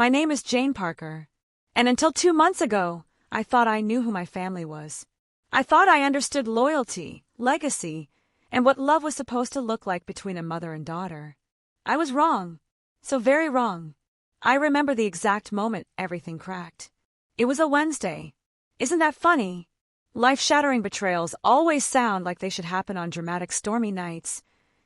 My name is Jane Parker. And until 2 months ago, I thought I knew who my family was. I thought I understood loyalty, legacy, and what love was supposed to look like between a mother and daughter. I was wrong. So very wrong. I remember the exact moment everything cracked. It was a Wednesday. Isn't that funny? Life-shattering betrayals always sound like they should happen on dramatic stormy nights,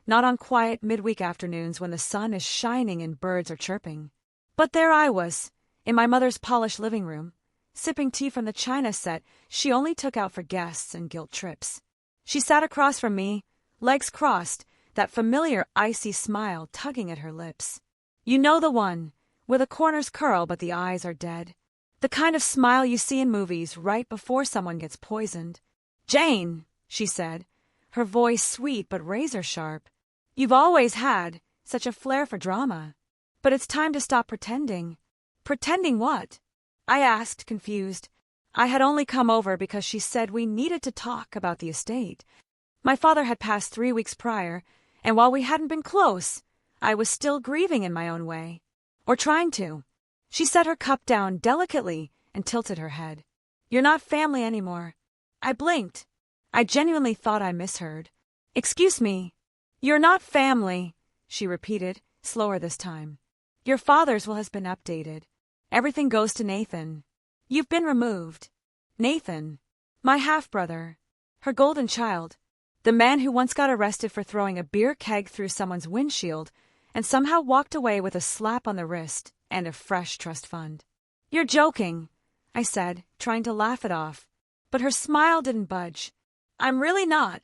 not on quiet midweek afternoons when the sun is shining and birds are chirping. But there I was, in my mother's polished living room, sipping tea from the china set she only took out for guests and guilt trips. She sat across from me, legs crossed, that familiar icy smile tugging at her lips. You know the one, where the corners curl but the eyes are dead. The kind of smile you see in movies right before someone gets poisoned. "Jane," she said, her voice sweet but razor-sharp. "You've always had such a flair for drama. But it's time to stop pretending." "Pretending what?" I asked, confused. I had only come over because she said we needed to talk about the estate. My father had passed 3 weeks prior, and while we hadn't been close, I was still grieving in my own way. Or trying to. She set her cup down delicately and tilted her head. "You're not family anymore." I blinked. I genuinely thought I misheard. "Excuse me." "You're not family," she repeated, slower this time. "Your father's will has been updated. Everything goes to Nathan. You've been removed." Nathan. My half-brother. Her golden child. The man who once got arrested for throwing a beer keg through someone's windshield and somehow walked away with a slap on the wrist and a fresh trust fund. "You're joking," I said, trying to laugh it off. But her smile didn't budge. "I'm really not,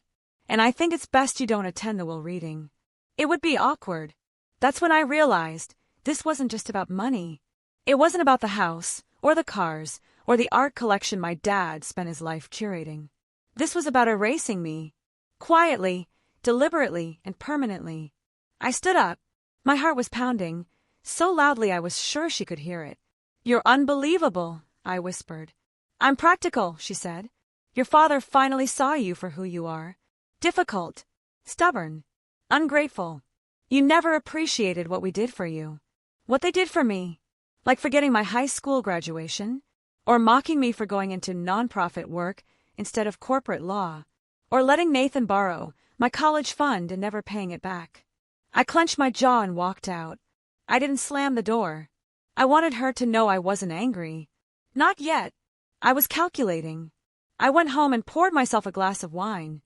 and I think it's best you don't attend the will reading. It would be awkward." That's when I realized this wasn't just about money. It wasn't about the house, or the cars, or the art collection my dad spent his life curating. This was about erasing me. Quietly, deliberately, and permanently. I stood up. My heart was pounding, so loudly I was sure she could hear it. "You're unbelievable," I whispered. "I'm practical," she said. "Your father finally saw you for who you are. Difficult, stubborn, ungrateful. You never appreciated what we did for you. What they did for me. Like forgetting my high school graduation, or mocking me for going into nonprofit work instead of corporate law, or letting Nathan borrow my college fund and never paying it back." I clenched my jaw and walked out. I didn't slam the door. I wanted her to know I wasn't angry. Not yet. I was calculating. I went home and poured myself a glass of wine.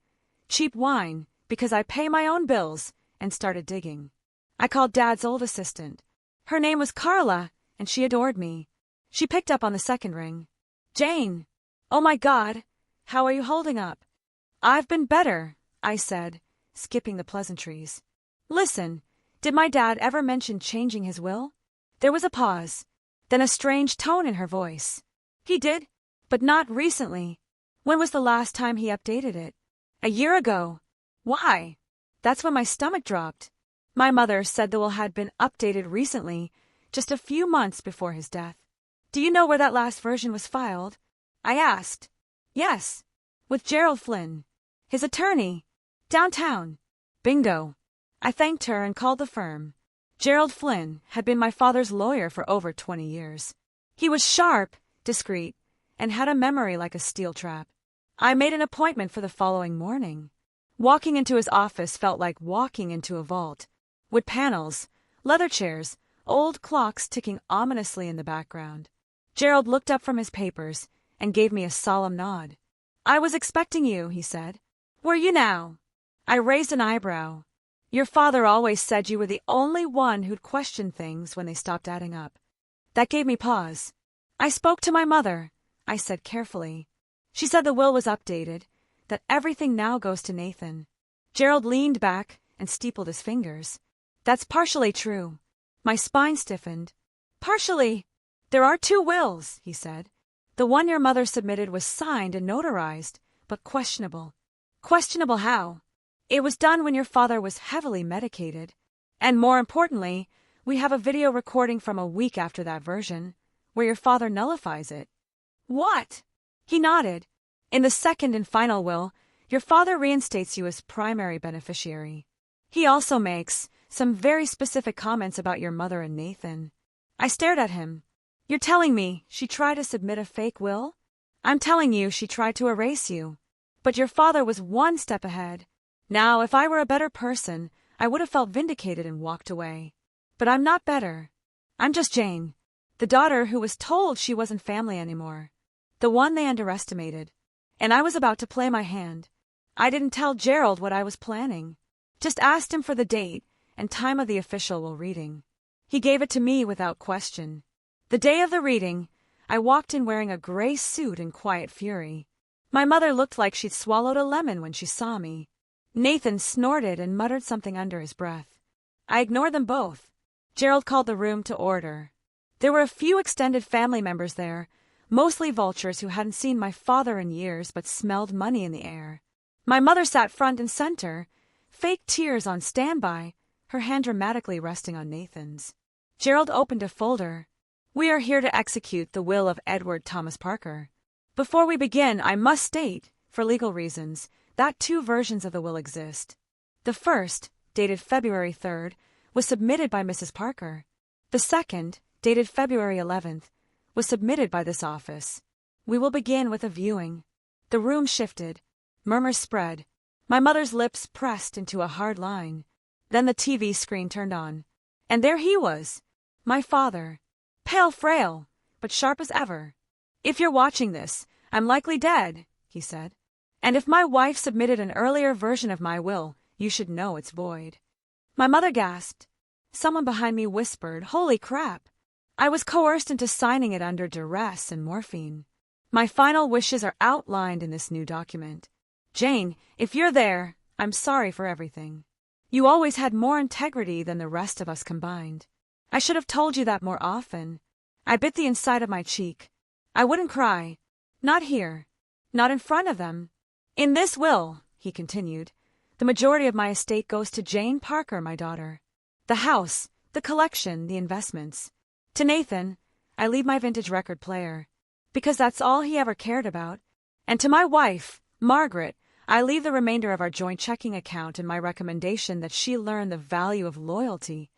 Cheap wine, because I pay my own bills, and started digging. I called Dad's old assistant. Her name was Carla, and she adored me. She picked up on the second ring. "Jane. Oh my God. How are you holding up?" "I've been better," I said, skipping the pleasantries. "Listen, did my dad ever mention changing his will?" There was a pause, then a strange tone in her voice. "He did, but not recently." "When was the last time he updated it?" "A year ago." "Why?" That's when my stomach dropped. My mother said the will had been updated recently, just a few months before his death. "Do you know where that last version was filed?" I asked. "Yes, with Gerald Flynn, his attorney, downtown." Bingo. I thanked her and called the firm. Gerald Flynn had been my father's lawyer for over 20 years. He was sharp, discreet, and had a memory like a steel trap. I made an appointment for the following morning. Walking into his office felt like walking into a vault. Wood panels, leather chairs, old clocks ticking ominously in the background. Gerald looked up from his papers and gave me a solemn nod. "I was expecting you," he said. "Were you now?" I raised an eyebrow. "Your father always said you were the only one who'd question things when they stopped adding up." That gave me pause. "I spoke to my mother," I said carefully. "She said the will was updated, that everything now goes to Nathan." Gerald leaned back and steepled his fingers. "That's partially true." My spine stiffened. "Partially. There are 2 wills," he said. "The one your mother submitted was signed and notarized, but questionable." "Questionable how?" "It was done when your father was heavily medicated. And more importantly, we have a video recording from a week after that version, where your father nullifies it." "What?" He nodded. "In the second and final will, your father reinstates you as primary beneficiary. He also makes some very specific comments about your mother and Nathan. I stared at him. You're telling me she tried to submit a fake will? I'm telling you she tried to erase you. But your father was one step ahead. Now, if I were a better person, I would have felt vindicated and walked away. But I'm not better. I'm just Jane, the daughter who was told she wasn't family anymore. The one they underestimated. And I was about to play my hand. I didn't tell Gerald what I was planning. Just asked him for the date and time of the official will reading. He gave it to me without question. The day of the reading, I walked in wearing a gray suit in quiet fury. My mother looked like she'd swallowed a lemon when she saw me. Nathan snorted and muttered something under his breath. I ignored them both. Gerald called the room to order. There were a few extended family members there, mostly vultures who hadn't seen my father in years but smelled money in the air. My mother sat front and center, fake tears on standby, her hand dramatically resting on Nathan's. Gerald opened a folder. We are here to execute the will of Edward Thomas Parker. Before we begin, I must state, for legal reasons, that two versions of the will exist. The first, dated February 3rd, was submitted by Mrs. Parker. The second, dated February 11th, was submitted by this office. We will begin with a viewing. The room shifted. Murmurs spread. My mother's lips pressed into a hard line. Then the TV screen turned on. And there he was, my father, pale, frail, but sharp as ever. If you're watching this, I'm likely dead, he said. And if my wife submitted an earlier version of my will, you should know it's void. My mother gasped. Someone behind me whispered, "Holy crap!" I was coerced into signing it under duress and morphine. My final wishes are outlined in this new document. Jane, if you're there, I'm sorry for everything. You always had more integrity than the rest of us combined. I should have told you that more often. I bit the inside of my cheek. I wouldn't cry. Not here. Not in front of them. In this will, he continued, the majority of my estate goes to Jane Parker, my daughter. The house, the collection, the investments. To Nathan, I leave my vintage record player, because that's all he ever cared about. And to my wife, Margaret, I leave the remainder of our joint checking account and my recommendation that she learn the value of loyalty.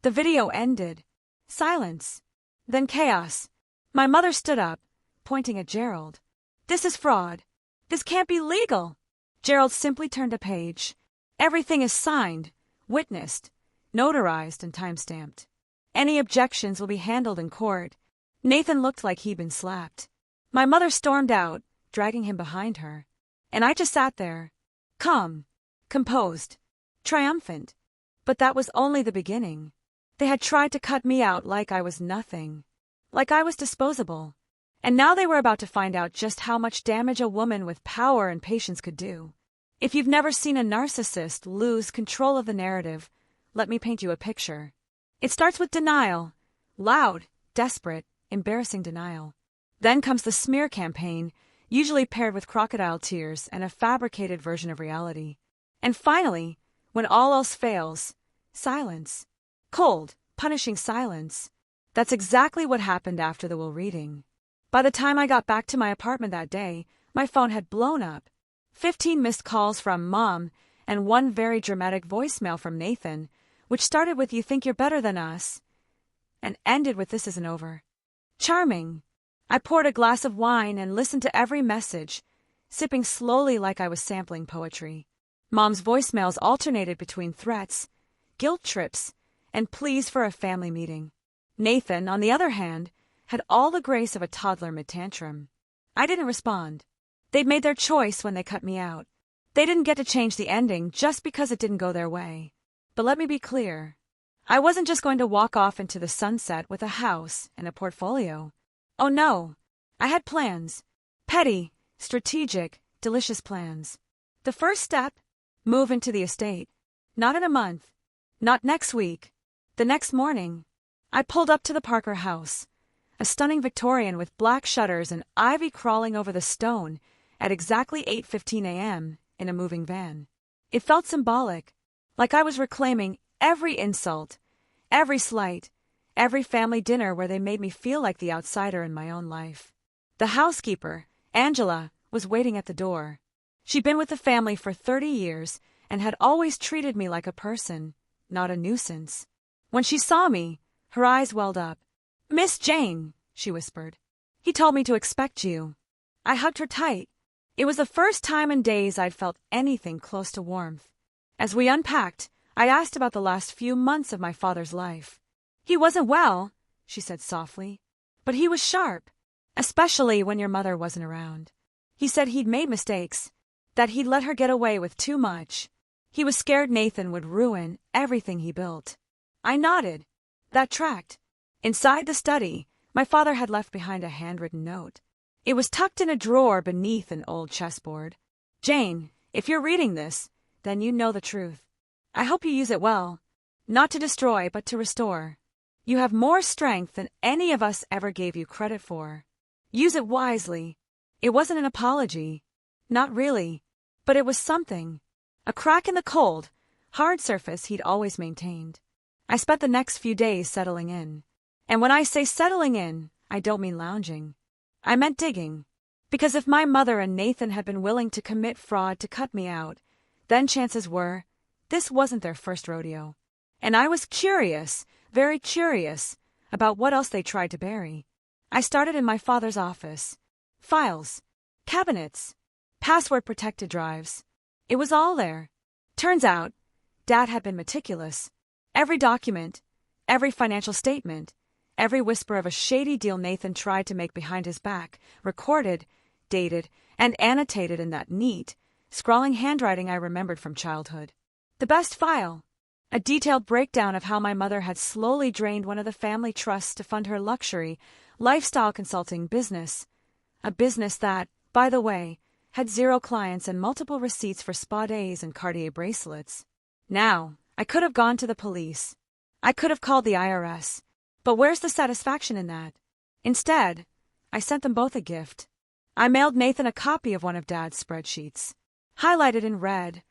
The video ended. Silence. Then chaos. My mother stood up, pointing at Gerald. This is fraud. This can't be legal. Gerald simply turned a page. Everything is signed, witnessed, notarized, and time-stamped. Any objections will be handled in court. Nathan looked like he'd been slapped. My mother stormed out, dragging him behind her. And I just sat there, calm, composed, triumphant. But that was only the beginning. They had tried to cut me out like I was nothing, like I was disposable. And now they were about to find out just how much damage a woman with power and patience could do. If you've never seen a narcissist lose control of the narrative, let me paint you a picture. It starts with denial, loud, desperate, embarrassing denial. Then comes the smear campaign, usually paired with crocodile tears and a fabricated version of reality. And finally, when all else fails, silence. Cold, punishing silence. That's exactly what happened after the will reading. By the time I got back to my apartment that day, my phone had blown up. 15 missed calls from Mom and one very dramatic voicemail from Nathan, which started with "You think you're better than us," and ended with "This isn't over." Charming. I poured a glass of wine and listened to every message, sipping slowly like I was sampling poetry. Mom's voicemails alternated between threats, guilt trips, and pleas for a family meeting. Nathan, on the other hand, had all the grace of a toddler mid-tantrum. I didn't respond. They'd made their choice when they cut me out. They didn't get to change the ending just because it didn't go their way. But let me be clear. I wasn't just going to walk off into the sunset with a house and a portfolio. Oh no, I had plans. Petty, strategic, delicious plans. The first step? Move into the estate. Not in a month. Not next week. The next morning. I pulled up to the Parker house. A stunning Victorian with black shutters and ivy crawling over the stone at exactly 8:15 a.m. in a moving van. It felt symbolic, like I was reclaiming every insult, every slight, every family dinner where they made me feel like the outsider in my own life. The housekeeper, Angela, was waiting at the door. She'd been with the family for 30 years and had always treated me like a person, not a nuisance. When she saw me, her eyes welled up. "Miss Jane," she whispered. "He told me to expect you." I hugged her tight. It was the first time in days I'd felt anything close to warmth. As we unpacked, I asked about the last few months of my father's life. "He wasn't well," she said softly, "but he was sharp, especially when your mother wasn't around. He said he'd made mistakes, that he'd let her get away with too much. He was scared Nathan would ruin everything he built." I nodded. That tracked. Inside the study, my father had left behind a handwritten note. It was tucked in a drawer beneath an old chessboard. "Jane, if you're reading this, then you know the truth. I hope you use it well. Not to destroy, but to restore. You have more strength than any of us ever gave you credit for. Use it wisely." It wasn't an apology. Not really. But it was something. A crack in the cold, hard surface he'd always maintained. I spent the next few days settling in. And when I say settling in, I don't mean lounging. I meant digging. Because if my mother and Nathan had been willing to commit fraud to cut me out, then chances were this wasn't their first rodeo. And I was curious, very curious, about what else they tried to bury. I started in my father's office. Files, cabinets, password-protected drives. It was all there. Turns out, Dad had been meticulous. Every document, every financial statement, every whisper of a shady deal Nathan tried to make behind his back, recorded, dated, and annotated in that neat, scrawling handwriting I remembered from childhood. The best file, a detailed breakdown of how my mother had slowly drained one of the family trusts to fund her luxury, lifestyle consulting business. A business that, by the way, had 0 clients and multiple receipts for spa days and Cartier bracelets. Now, I could have gone to the police. I could have called the IRS. But where's the satisfaction in that? Instead, I sent them both a gift. I mailed Nathan a copy of one of Dad's spreadsheets. Highlighted in red,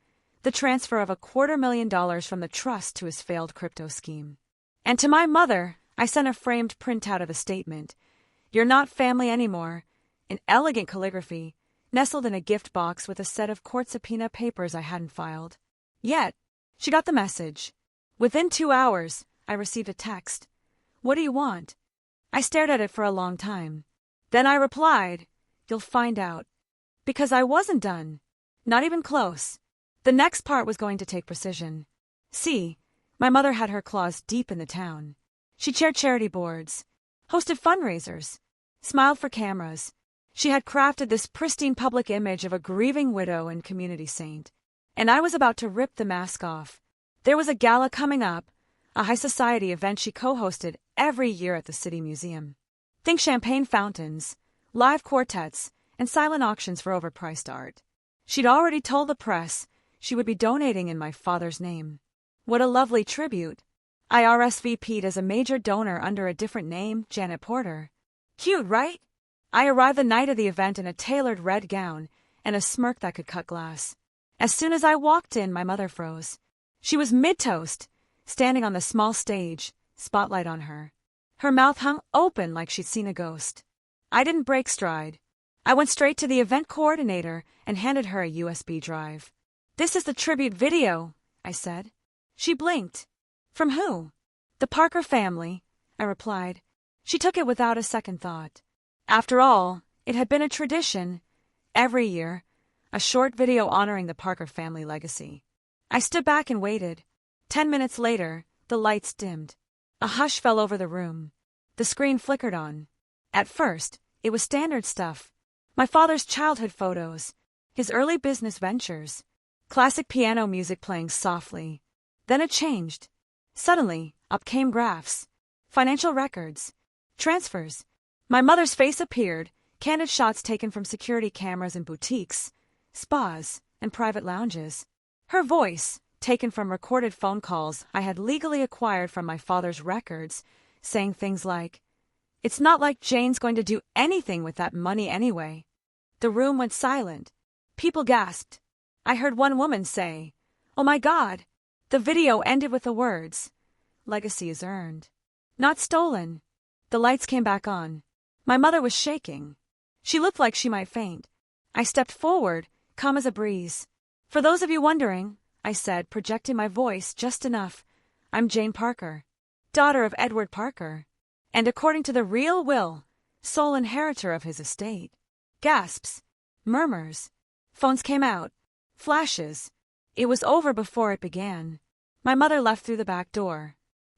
the transfer of $250,000 from the trust to his failed crypto scheme. And to my mother, I sent a framed printout of the statement. "You're not family anymore," in elegant calligraphy, nestled in a gift box with a set of court subpoena papers I hadn't filed. Yet, she got the message. Within 2 hours, I received a text. "What do you want?" I stared at it for a long time. Then I replied, "You'll find out." Because I wasn't done. Not even close. The next part was going to take precision. See, my mother had her claws deep in the town. She chaired charity boards, hosted fundraisers, smiled for cameras. She had crafted this pristine public image of a grieving widow and community saint. And I was about to rip the mask off. There was a gala coming up, a high society event she co-hosted every year at the City Museum. Think champagne fountains, live quartets, and silent auctions for overpriced art. She'd already told the press she would be donating in my father's name. What a lovely tribute. I RSVP'd as a major donor under a different name, Janet Porter. Cute, right? I arrived the night of the event in a tailored red gown and a smirk that could cut glass. As soon as I walked in, my mother froze. She was mid-toast, standing on the small stage, spotlight on her. Her mouth hung open like she'd seen a ghost. I didn't break stride. I went straight to the event coordinator and handed her a USB drive. "This is the tribute video," I said. She blinked. "From who?" "The Parker family," I replied. She took it without a second thought. After all, it had been a tradition. Every year, a short video honoring the Parker family legacy. I stood back and waited. 10 minutes later, the lights dimmed. A hush fell over the room. The screen flickered on. At first, it was standard stuff. My father's childhood photos, his early business ventures, classic piano music playing softly. Then it changed. Suddenly, up came graphs, financial records, transfers. My mother's face appeared, candid shots taken from security cameras in boutiques, spas, and private lounges. Her voice, taken from recorded phone calls I had legally acquired from my father's records, saying things like, "It's not like Jane's going to do anything with that money anyway." The room went silent. People gasped. I heard one woman say, "Oh my God." The video ended with the words, "Legacy is earned, not stolen." The lights came back on. My mother was shaking. She looked like she might faint. I stepped forward, calm as a breeze. "For those of you wondering," I said, projecting my voice just enough, "I'm Jane Parker, daughter of Edward Parker." and according to the real will, sole inheritor of his estate. Gasps. Murmurs. Phones came out. Flashes. It was over before it began. My mother left through the back door.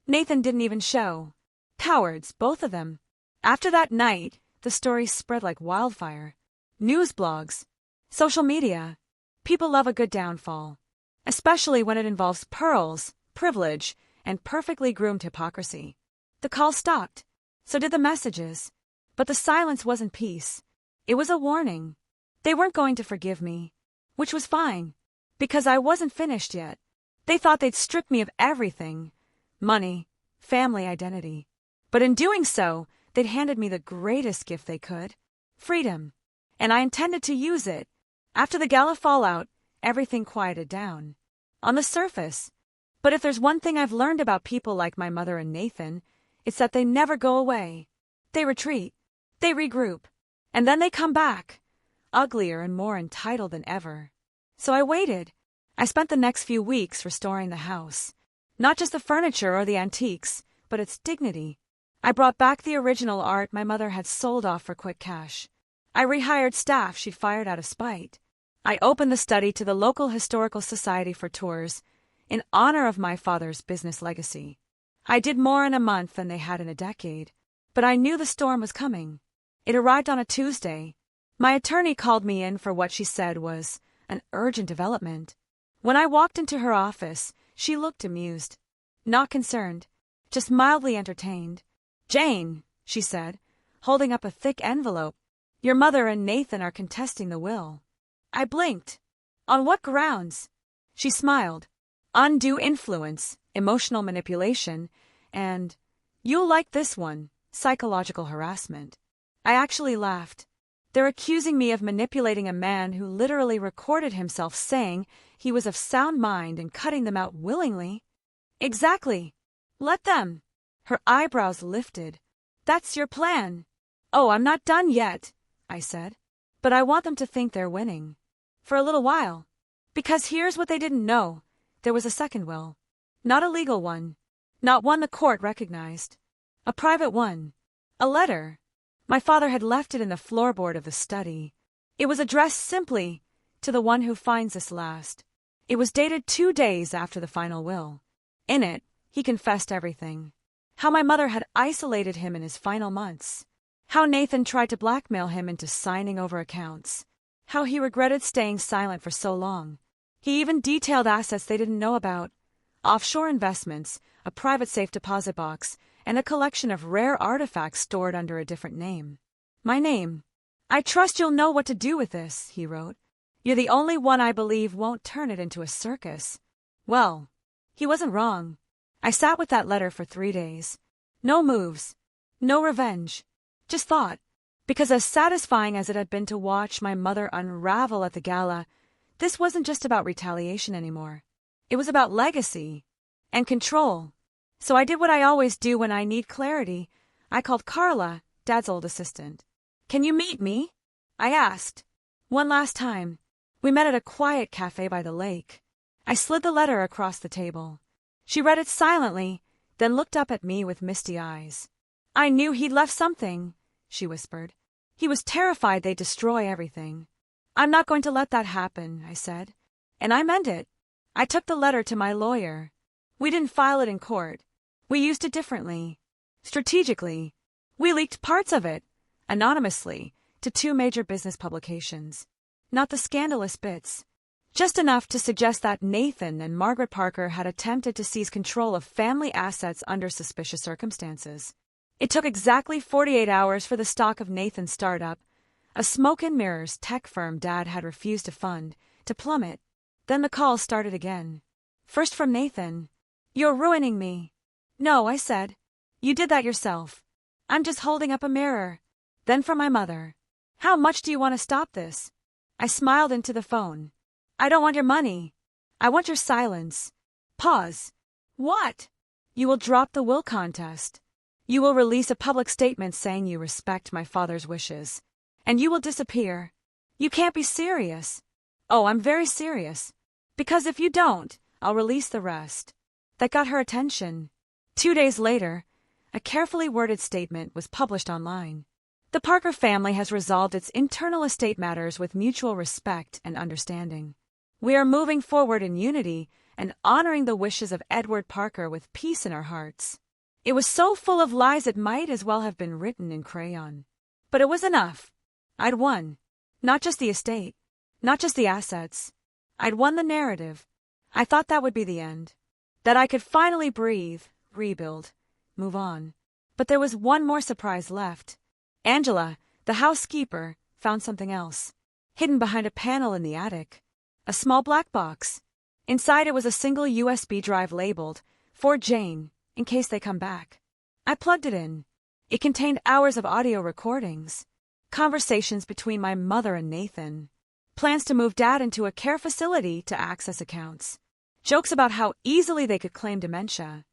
Nathan didn't even show. Cowards, both of them. After that night, the story spread like wildfire. News blogs. Social media. People love a good downfall. Especially when it involves pearls, privilege, and perfectly groomed hypocrisy. The call stopped. So did the messages. But the silence wasn't peace. It was a warning. They weren't going to forgive me. Which was fine. Because I wasn't finished yet. They thought they'd strip me of everything. Money. Family identity. But in doing so, they'd handed me the greatest gift they could. Freedom. And I intended to use it. After the gala fallout, everything quieted down. On the surface. But if there's one thing I've learned about people like my mother and Nathan, it's that they never go away. They retreat. They regroup. And then they come back. Uglier and more entitled than ever. So I waited. I spent the next few weeks restoring the house. Not just the furniture or the antiques, but its dignity. I brought back the original art my mother had sold off for quick cash. I rehired staff she'd fired out of spite. I opened the study to the local historical society for tours, in honor of my father's business legacy. I did more in a month than they had in a decade, but I knew the storm was coming. It arrived on a Tuesday. My attorney called me in for what she said was an urgent development. When I walked into her office, she looked amused. Not concerned, just mildly entertained. "Jane," she said, holding up a thick envelope, "your mother and Nathan are contesting the will." I blinked. "On what grounds?" She smiled. "Undue influence, emotional manipulation, and, you'll like this one, psychological harassment." I actually laughed. They're accusing me of manipulating a man who literally recorded himself saying he was of sound mind and cutting them out willingly. Exactly. Let them. Her eyebrows lifted. "That's your plan." "Oh, I'm not done yet," I said. "But I want them to think they're winning. For a little while. Because here's what they didn't know. There was a second will. Not a legal one. Not one the court recognized. A private one. A letter. My father had left it in the floorboard of the study. It was addressed simply, to the one who finds this last. It was dated 2 days after the final will. In it, he confessed everything. How my mother had isolated him in his final months. How Nathan tried to blackmail him into signing over accounts. How he regretted staying silent for so long. He even detailed assets they didn't know about. Offshore investments, a private safe deposit box, and a collection of rare artifacts stored under a different name. My name. "I trust you'll know what to do with this," he wrote. "You're the only one I believe won't turn it into a circus." Well, he wasn't wrong. I sat with that letter for 3 days. No moves. No revenge. Just thought. Because as satisfying as it had been to watch my mother unravel at the gala, this wasn't just about retaliation anymore. It was about legacy and control. So I did what I always do when I need clarity. I called Carla, Dad's old assistant. "Can you meet me?" I asked. One last time. We met at a quiet cafe by the lake. I slid the letter across the table. She read it silently, then looked up at me with misty eyes. "I knew he'd left something," she whispered. "He was terrified they'd destroy everything." "I'm not going to let that happen," I said. And I meant it. I took the letter to my lawyer. We didn't file it in court. We used it differently. Strategically. We leaked parts of it, anonymously, to 2 major business publications. Not the scandalous bits. Just enough to suggest that Nathan and Margaret Parker had attempted to seize control of family assets under suspicious circumstances. It took exactly 48 hours for the stock of Nathan's startup, a smoke and mirrors tech firm Dad had refused to fund, to plummet. Then the calls started again. First from Nathan. "You're ruining me." "No," I said. "You did that yourself. I'm just holding up a mirror." Then from my mother. "How much do you want to stop this?" I smiled into the phone. "I don't want your money. I want your silence." Pause. "What?" "You will drop the will contest. You will release a public statement saying you respect my father's wishes. And you will disappear. You can't be serious." "Oh, I'm very serious. Because if you don't, I'll release the rest." That got her attention. 2 days later, A carefully worded statement was published online. The Parker family has resolved its internal estate matters with mutual respect and understanding. We are moving forward in unity and honoring the wishes of Edward Parker with peace in our hearts. It was so full of lies it might as well have been written in crayon. But it was enough. I'd won. Not just the estate. Not just the assets. I'd won the narrative. I thought that would be the end. That I could finally breathe, rebuild, move on. But there was one more surprise left. Angela, the housekeeper, found something else. Hidden behind a panel in the attic. A small black box. Inside it was a single USB drive labeled, "For Jane, in case they come back." I plugged it in. It contained hours of audio recordings. Conversations between my mother and Nathan. Plans to move Dad into a care facility to access accounts. Jokes about how easily they could claim dementia.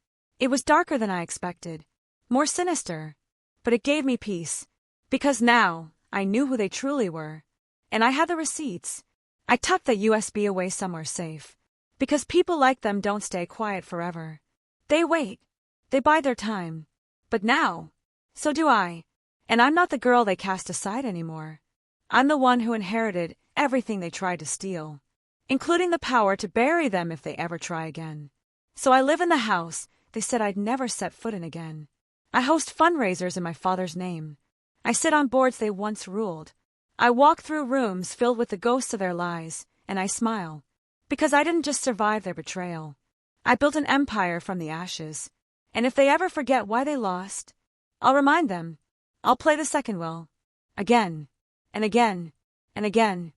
It was darker than I expected. More sinister. But it gave me peace. Because now, I knew who they truly were. And I had the receipts. I tucked the USB away somewhere safe. Because people like them don't stay quiet forever. They wait. They bide their time. But now, so do I. And I'm not the girl they cast aside anymore. I'm the one who inherited everything they tried to steal, including the power to bury them if they ever try again. So I live in the house they said I'd never set foot in again. I host fundraisers in my father's name. I sit on boards they once ruled. I walk through rooms filled with the ghosts of their lies, and I smile. Because I didn't just survive their betrayal. I built an empire from the ashes. And if they ever forget why they lost, I'll remind them. I'll play the second will. Again, and again, and again.